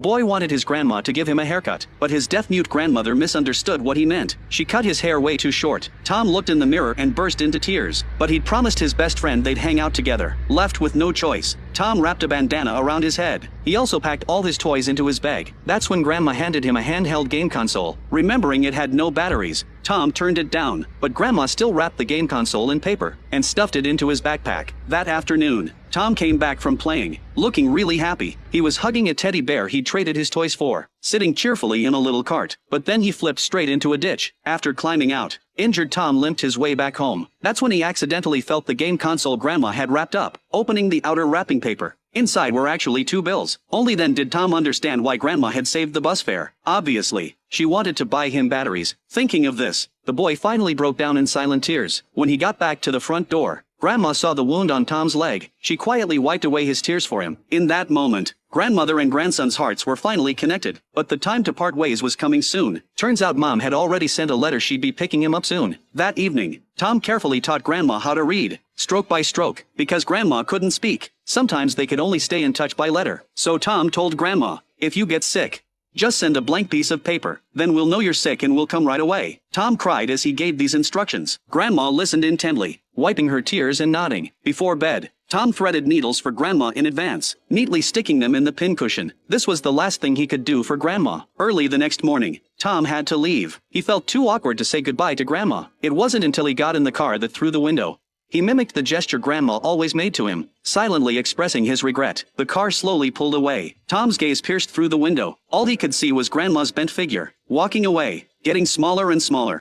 Boy wanted his grandma to give him a haircut, but his deaf-mute grandmother misunderstood what he meant. She cut his hair way too short. Tom looked in the mirror and burst into tears, but he'd promised his best friend they'd hang out together. Left with no choice, Tom wrapped a bandana around his head. He also packed all his toys into his bag. That's when Grandma handed him a handheld game console. Remembering it had no batteries, Tom turned it down, but Grandma still wrapped the game console in paper and stuffed it into his backpack. That afternoon, Tom came back from playing, looking really happy. He was hugging a teddy bear he'd traded his toys for, sitting cheerfully in a little cart. But then he flipped straight into a ditch. After climbing out, injured Tom limped his way back home. That's when he accidentally felt the game console Grandma had wrapped up, opening the outer wrapping paper. Inside were actually 2 bills. Only then did Tom understand why Grandma had saved the bus fare. Obviously, she wanted to buy him batteries. Thinking of this, the boy finally broke down in silent tears. When he got back to the front door, Grandma saw the wound on Tom's leg. She quietly wiped away his tears for him. In that moment, grandmother and grandson's hearts were finally connected. But the time to part ways was coming soon. Turns out Mom had already sent a letter she'd be picking him up soon. That evening, Tom carefully taught Grandma how to read, stroke by stroke, because Grandma couldn't speak. Sometimes they could only stay in touch by letter. So Tom told Grandma, "If you get sick, just send a blank piece of paper. Then we'll know you're sick and we'll come right away." Tom cried as he gave these instructions. Grandma listened intently, wiping her tears and nodding. Before bed, Tom threaded needles for Grandma in advance, neatly sticking them in the pincushion. This was the last thing he could do for Grandma. Early the next morning, Tom had to leave. He felt too awkward to say goodbye to Grandma. It wasn't until he got in the car that through the window, he mimicked the gesture Grandma always made to him, silently expressing his regret. The car slowly pulled away. Tom's gaze pierced through the window. All he could see was Grandma's bent figure, walking away, getting smaller and smaller.